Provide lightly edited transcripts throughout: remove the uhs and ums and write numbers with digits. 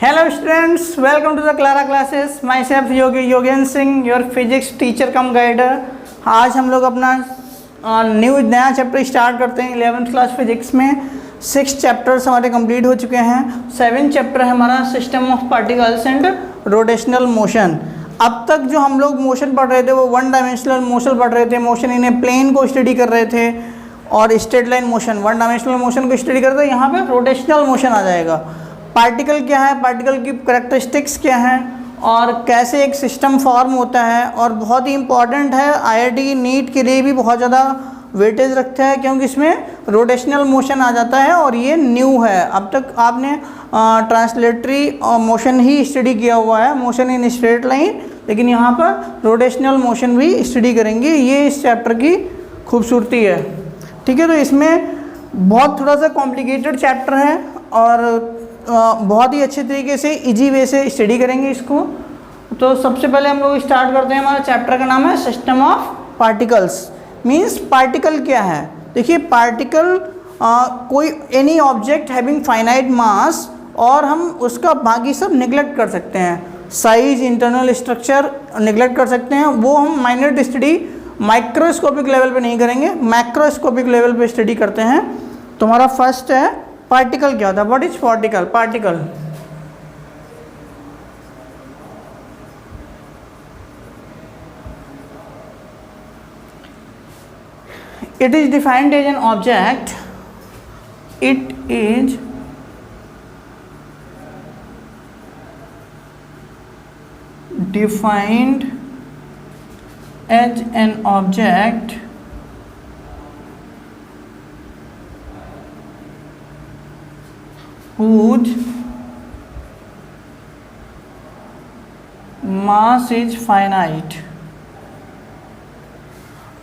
Hello students, welcome to the Clara classes. Myself Yogendra Singh, your physics teacher cum guider. आज हम लोग अपना नया चैप्टर स्टार्ट करते हैं 11th क्लास फिजिक्स में। 6 चैप्टर्स हमारे कंप्लीट हो चुके हैं। 7 चैप्टर है हमारा system of particles and rotational motion. अब तक जो हम लोग मोशन पढ़ रहे थे वो 1 डायमेंशनल मोशन पढ़ रहे थे, मोशन इन ए प्लेन को स्टडी कर रहे थे और straight line motion 1 dimensional motion को स्टडी करते हैं। यहाँ पे रोटेशनल मोशन आ जाएगा। पार्टिकल क्या है, पार्टिकल की कैरेक्टरिस्टिक्स क्या हैं और कैसे एक सिस्टम फॉर्म होता है, और बहुत ही इंपॉर्टेंट है आईआईटी नीट के लिए भी बहुत ज़्यादा वेटेज रखता है क्योंकि इसमें रोटेशनल मोशन आ जाता है और ये न्यू है। अब तक आपने ट्रांसलेटरी मोशन ही स्टडी किया हुआ है, मोशन इन स्ट्रेट लाइन, लेकिन यहाँ पर रोटेशनल मोशन भी स्टडी करेंगे। ये इस चैप्टर की खूबसूरती है। ठीक है, तो इसमें बहुत थोड़ा सा कॉम्प्लिकेटेड चैप्टर है और बहुत ही अच्छे तरीके से इजी वे से स्टडी करेंगे इसको। तो सबसे पहले हम लोग स्टार्ट करते हैं। हमारा चैप्टर का नाम है system of particles. Means particle क्या है। देखिए, पार्टिकल कोई एनी ऑब्जेक्ट हैविंग फाइनाइट मास, और हम उसका बाकी सब निगलेक्ट कर सकते हैं। साइज, इंटरनल स्ट्रक्चर निगलेक्ट कर सकते हैं। वो हम माइनर स्टडी माइक्रोस्कोपिक लेवल पे नहीं करेंगे, मैक्रोस्कोपिक लेवल पे स्टडी करते हैं। तो हमारा फर्स्ट है पार्टिकल क्या होता है। What is particle? Particle it is defined as an object. It is defined as an object whose mass is finite.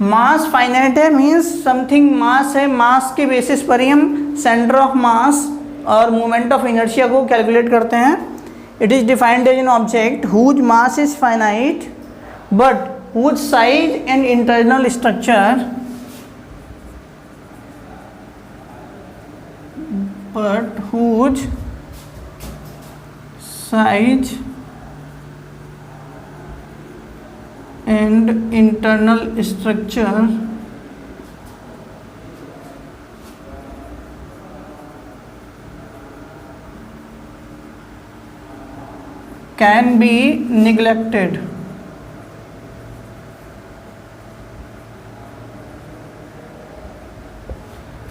Mass finite है मीन्स समथिंग मास है, मास के बेसिस पर ही हम सेंटर ऑफ मास और मोमेंट ऑफ इनर्शिया को calculate करते हैं। It is defined as an object whose mass is finite but whose size and internal structure and internal structure can be neglected.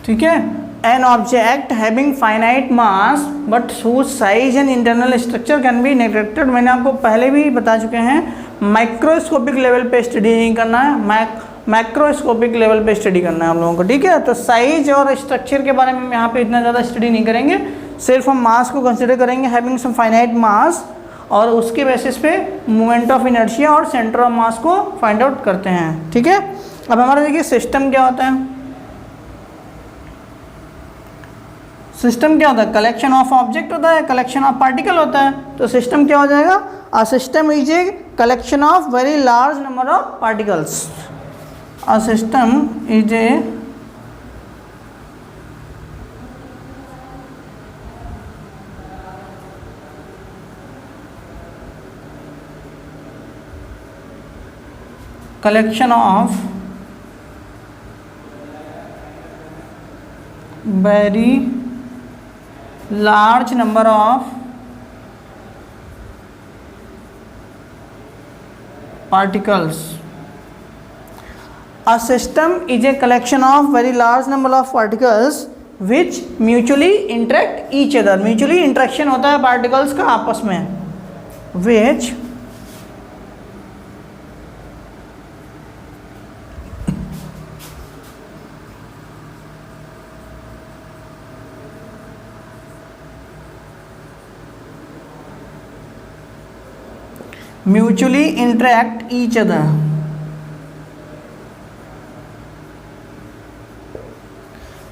ठीक है, an object having finite mass but whose size and internal structure can be neglected. मैंने आपको पहले भी बता चुके हैं, microscopic level पे स्टडी नहीं करना है, मैक्रोस्कोपिक लेवल पे स्टडी करना है हम लोगों को। ठीक है, तो साइज और स्ट्रक्चर के बारे में यहाँ पे इतना ज़्यादा स्टडी नहीं करेंगे, सिर्फ हम मास को कंसिडर करेंगे हैविंग सम फाइनाइट मास, और उसके बेसिस पे मोमेंट ऑफ इनर्शिया और सेंटर ऑफ मास को फाइंड आउट करते हैं। ठीक है, अब हमारा देखिए सिस्टम क्या होता है। सिस्टम क्या होता है? कलेक्शन ऑफ ऑब्जेक्ट होता है, कलेक्शन ऑफ पार्टिकल होता है। तो सिस्टम क्या हो जाएगा? A system is a collection of very large number of particles. A system is a collection of very large number of particles. A system is a collection of very large number of particles which mutually interact each other. Mutually interaction होता है particles का आपस में, which mutually interact each other.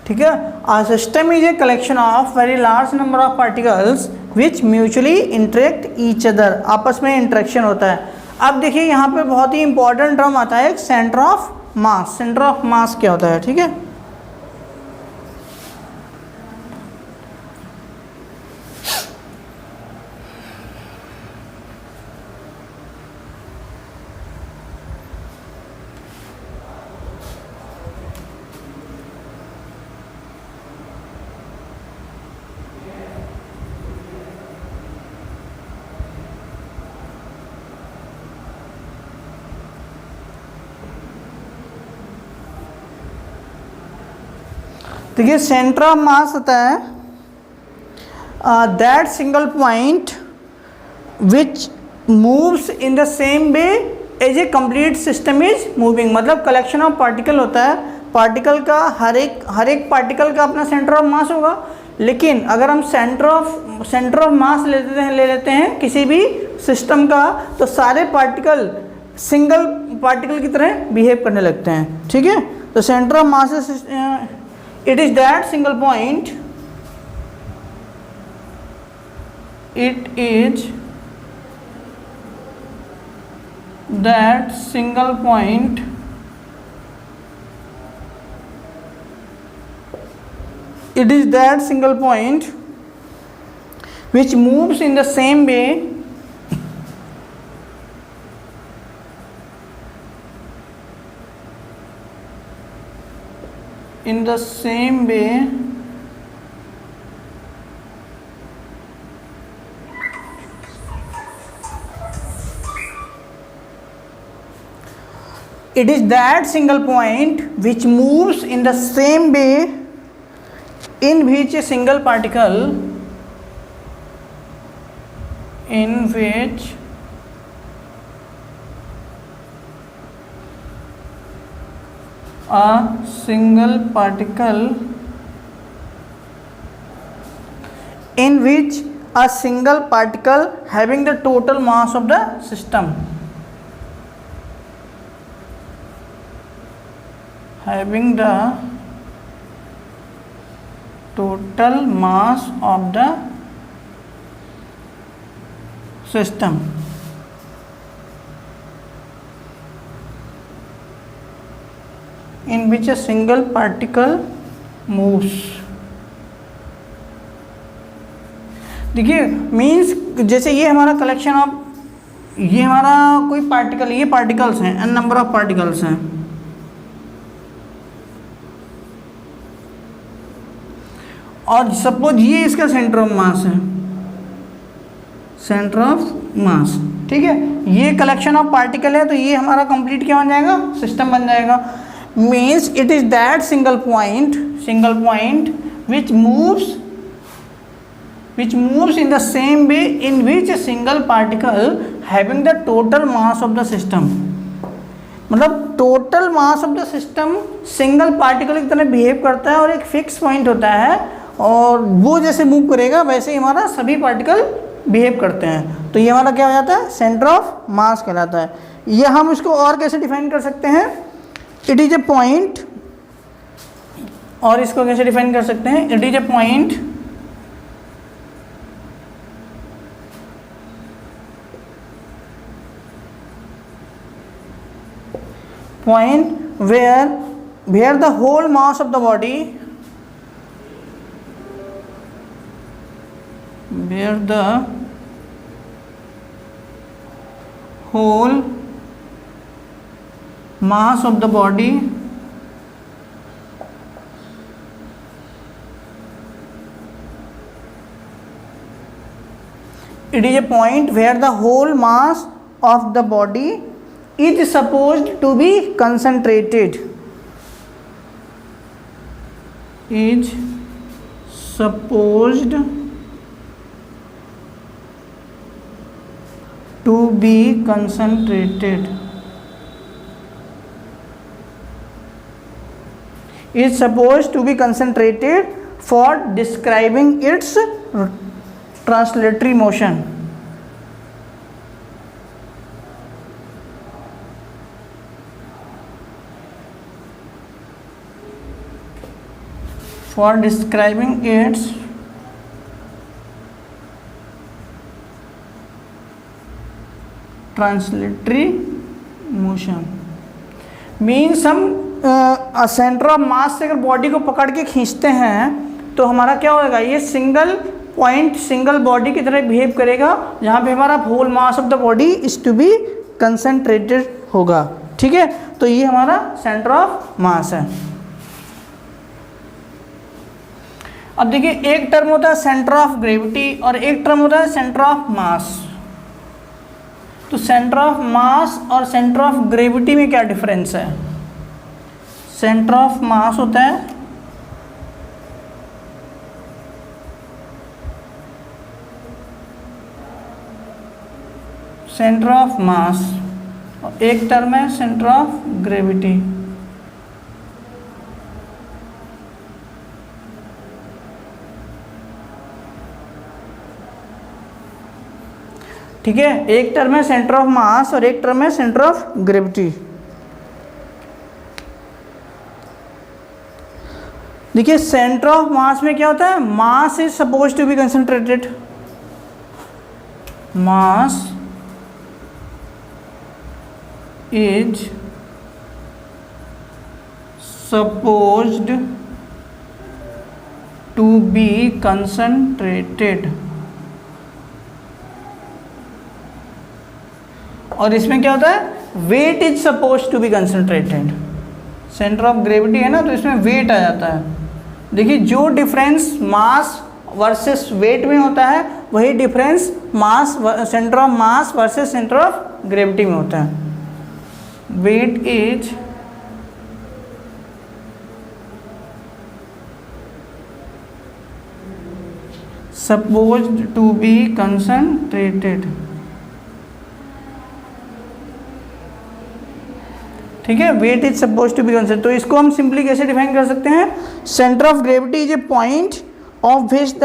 ठीक है, a system is a collection of very large number of particles which mutually interact each other. आपस में interaction होता है। अब देखिए यहाँ पे बहुत ही इंपॉर्टेंट टर्म आता है centre of mass. Centre of मास क्या होता है? ठीक है, देखिए सेंटर ऑफ मास होता है that single point which moves in the same way as a complete system is moving. मतलब कलेक्शन ऑफ पार्टिकल होता है, पार्टिकल का हर एक पार्टिकल का अपना सेंटर ऑफ मास होगा, लेकिन अगर हम सेंटर ऑफ मास ले लेते हैं किसी भी सिस्टम का, तो सारे पार्टिकल सिंगल पार्टिकल की तरह बिहेव करने लगते हैं। ठीक है, तो centre of mass it is that single point, it is that single point it is that single point which moves in the same way it is that single point which moves in the same way in which a single particle having the total mass of the system total mass of the system in which a single particle moves। देखिए means जैसे ये हमारा collection of, ये हमारा कोई particle, ये particles हैं, n number of particles हैं, और सपोज ये इसका सेंटर ऑफ मास है, सेंटर ऑफ मास। ठीक है, ये कलेक्शन ऑफ पार्टिकल है, तो ये हमारा कंप्लीट क्या बन जाएगा, सिस्टम बन जाएगा। Means it is that single point which moves in the same way in which a single particle having the total mass of the system. मतलब total mass of the system single particle की तरह behave करता है, और एक fix point होता है, और वो जैसे मूव करेगा वैसे ही हमारा सभी पार्टिकल बिहेव करते हैं। तो ये हमारा क्या हो जाता है, सेंटर ऑफ मास कहलाता है। ये हम इसको और कैसे डिफाइन कर सकते हैं, इट इज ए पॉइंट, और इसको कैसे डिफाइन कर सकते हैं, it is a point where the whole mass of the body where the whole mass of the body it is a point where the whole mass of the body is supposed to be concentrated, is supposed to be concentrated, is supposed to be concentrated for describing its translatory motion। for describing its translatory motion. Means हम centre of मास से अगर body को पकड़ के खींचते हैं तो हमारा क्या होगा, ये सिंगल पॉइंट सिंगल बॉडी की तरह बिहेव करेगा, जहाँ पे हमारा whole mass of the body is to be concentrated होगा। ठीक है, तो ये हमारा सेंटर ऑफ मास है। अब देखिए, एक टर्म होता है सेंटर ऑफ ग्रेविटी और एक टर्म होता है सेंटर ऑफ मास। तो सेंटर ऑफ मास और सेंटर ऑफ ग्रेविटी में क्या डिफरेंस है? सेंटर ऑफ मास होता है सेंटर ऑफ मास, और एक टर्म है सेंटर ऑफ ग्रेविटी। ठीक है, एक टर्म है सेंटर ऑफ मास और एक टर्म है सेंटर ऑफ ग्रेविटी। देखिए सेंटर ऑफ मास में क्या होता है, mass is suppose to be concentrated, mass is supposed to be concentrated. और इसमें क्या होता है, weight is suppose to be concentrated. Centre of gravity है ना, तो इसमें वेट आ जाता है। देखिए जो डिफरेंस मास वर्सेस वेट में होता है वही difference mass centre of mass versus centre of gravity में होता है। Weight is supposed to be concentrated. ठीक है, weight is suppose to be concentrated. तो इसको हम सिंपली कैसे डिफाइन कर सकते हैं, centre of gravity is a point of which the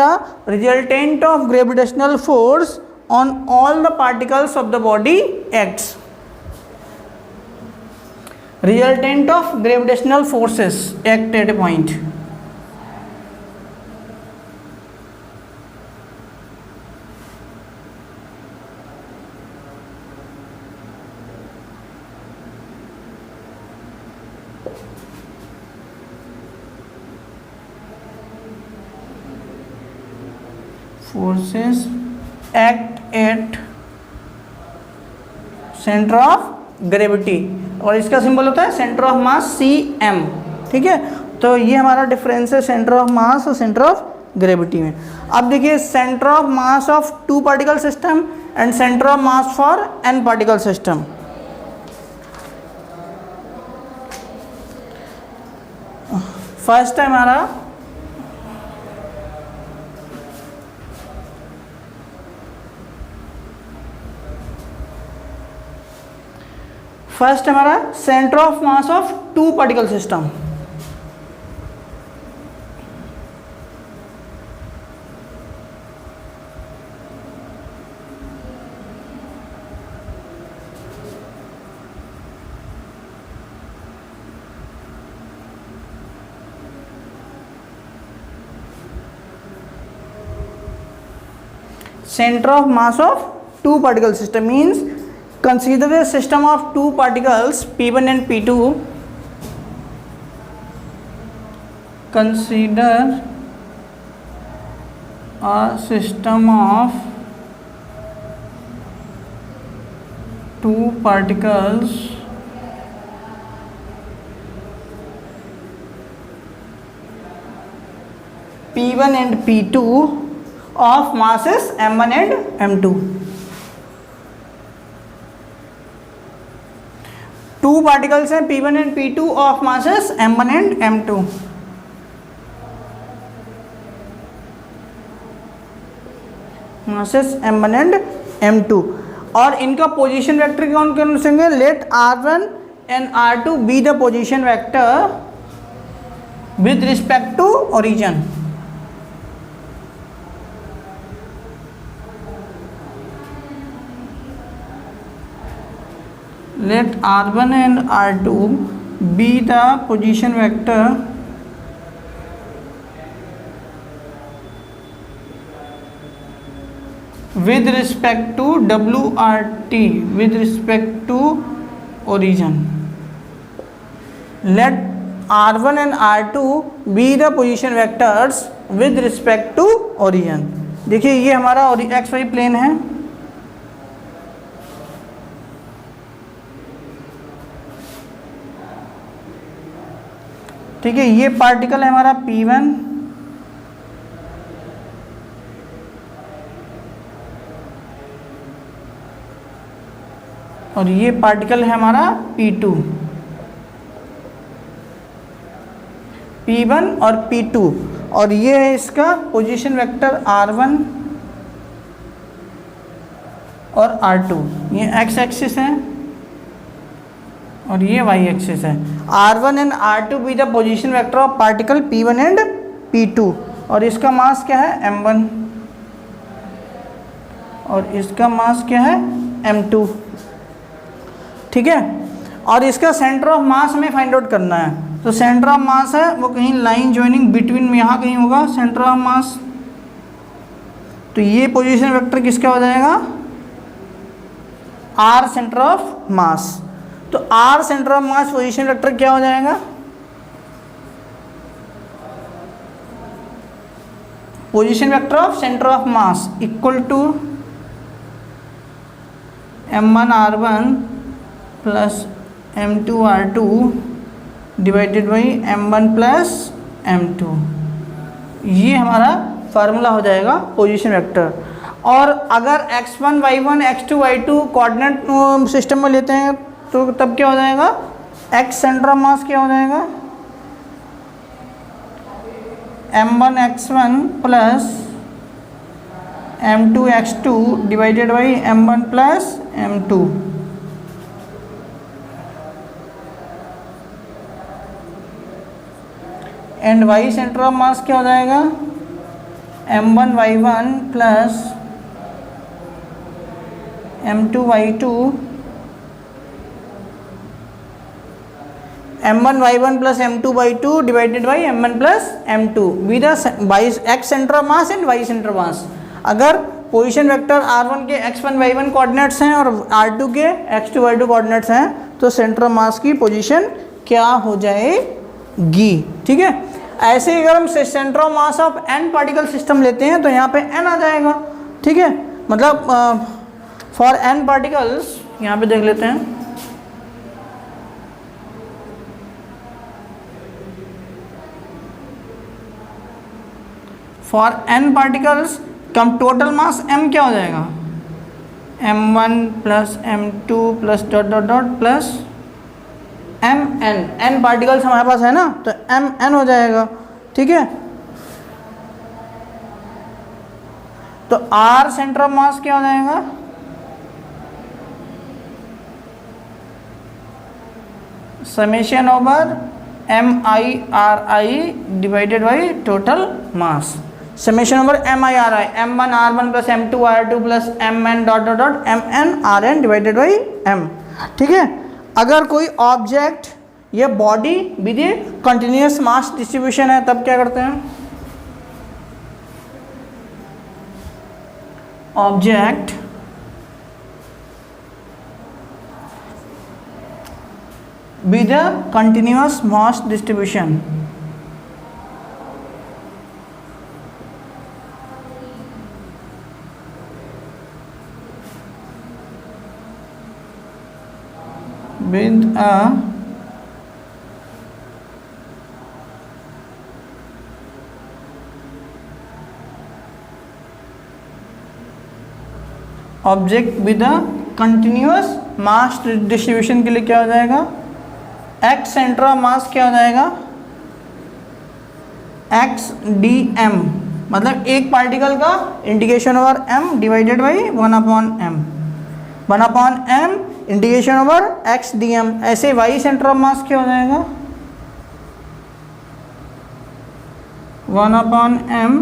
resultant of gravitational force on all the particles of the body acts. Resultant of gravitational forces act at a point. forces act at centre of gravity, और इसका symbol होता है centre of mass CM। ठीक है, तो ये हमारा difference है सेंटर ऑफ मास और सेंटर ऑफ ग्रेविटी में। अब देखिए centre of mass of 2 particle system and centre of mass for n particle system. First है हमारा centre of mass of 2 particle system. Center of mass of 2 particle system means consider a system of 2 particles P1 and P2. Consider a system of 2 particles P1 and P2 of masses M1 and M2. 2 particles हैं P1 and P2 of masses M1 and M2. masses M1 and M2, और इनका position vector कौन कौन से होंगे, let R1 and R2 be the position vector with respect to origin. let R1 and R2 be the position vector with respect to WRT with respect to origin. Let R1 and R2 be the position vectors with respect to origin. देखिए ये हमारा XY plane है, ठीक है, ये particle है हमारा P1 और ये पार्टिकल है हमारा P2। P1 और P2, और ये है इसका पोजीशन वेक्टर R1 और R2, ये x एक्सिस है और ये y एक्सिस है। R1 and R2 be the position vector of particle P1 and P2, और इसका मास क्या है m1 और इसका मास क्या है m2, ठीक है। और इसका सेंटर ऑफ मास हमें फाइंड आउट करना है, तो सेंटर ऑफ मास है वो कहीं लाइन ज्वाइनिंग बिटवीन में यहाँ कहीं होगा सेंटर ऑफ मास। तो ये पोजीशन वेक्टर किसका हो जाएगा, R सेंटर ऑफ मास। तो R centre of mass position vector क्या हो जाएगा, position vector of centre of mass equal to m1 r1 plus m2 r2 divided by m1 plus m2। ये हमारा फार्मूला हो जाएगा पोजीशन वेक्टर। और अगर x1 y1 x2 y2 coordinate system में लेते हैं तो तब क्या हो जाएगा, x सेंटर ऑफ मास क्या हो जाएगा m1 x1 plus m2 x2 divided by m1 plus m2। And y centre of मास क्या हो जाएगा m1 y1 plus m2 y2 m1 y1 plus m2 y2 divided by m1 plus m2 with x centre of mass and y centre mass. अगर position vector r1 के x1 y1 coordinates हैं और r2 के x2 y2 coordinates हैं तो centre of मास की position क्या हो जाएगी, ठीक है। ऐसे ही अगर हम centre of mass of n particle system लेते हैं तो यहाँ पे n आ जाएगा, ठीक है। मतलब फॉर n पार्टिकल्स यहाँ पे देख लेते हैं, for n particles come total mass m क्या हो जाएगा m1 plus m2 plus dot dot dot plus mn, n particles हमारे पास है ना तो mn हो जाएगा, ठीक है। तो r सेंटर ऑफ मास क्या हो जाएगा summation over mi/ri divided by total mass, summation over mi/ri m1 r1 plus m2 r2 plus mn dot dot dot mn rn divided by m, ठीक है। अगर कोई ऑब्जेक्ट या body with A continuous mass distribution है तब क्या करते हैं, object with a continuous mass distribution with a object with a continuous mass distribution के लिए क्या हो जाएगा x सेंटर ऑफ मास क्या हो जाएगा x dm, मतलब एक पार्टिकल का integration over m divided by 1/m, 1/m integration over x dm। ऐसे y सेंटर ऑफ मास क्या हो जाएगा 1/m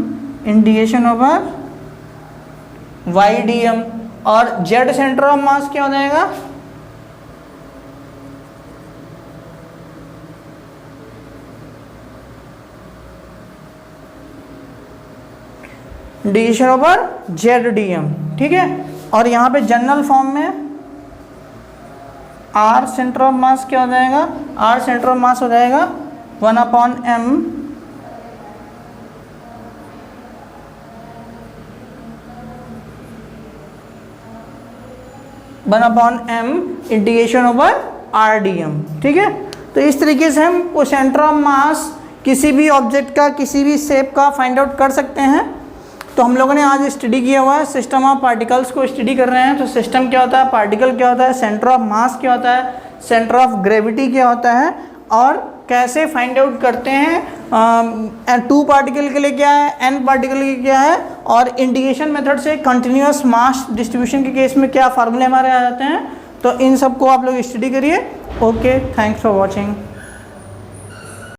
integration over y dm, और z सेंटर ऑफ मास क्या हो जाएगा इंटीग्रेशन ओवर जेड dm, ठीक है। और यहाँ पे जनरल फॉर्म में r सेंटर ऑफ मास क्या हो जाएगा, r सेंटर ऑफ मास हो जाएगा 1/m integration over r dm, ठीक है। तो इस तरीके से हम वो सेंटर ऑफ मास किसी भी ऑब्जेक्ट का किसी भी शेप का फाइंड आउट कर सकते हैं। तो हम लोगों ने आज स्टडी किया हुआ है सिस्टम ऑफ पार्टिकल्स को स्टडी कर रहे हैं। तो सिस्टम क्या होता है, पार्टिकल क्या होता है, सेंटर ऑफ मास क्या होता है, सेंटर ऑफ ग्रेविटी क्या होता है, और कैसे फाइंड आउट करते हैं 2 पार्टिकल के लिए क्या है, n पार्टिकल के लिए क्या है, और इंटीग्रेशन मेथड से कंटिन्यूस मास डिस्ट्रीब्यूशन के केस में क्या फार्मूले हमारे आ जाते हैं। तो इन सब को आप लोग स्टडी करिए। Okay, thanks for watching.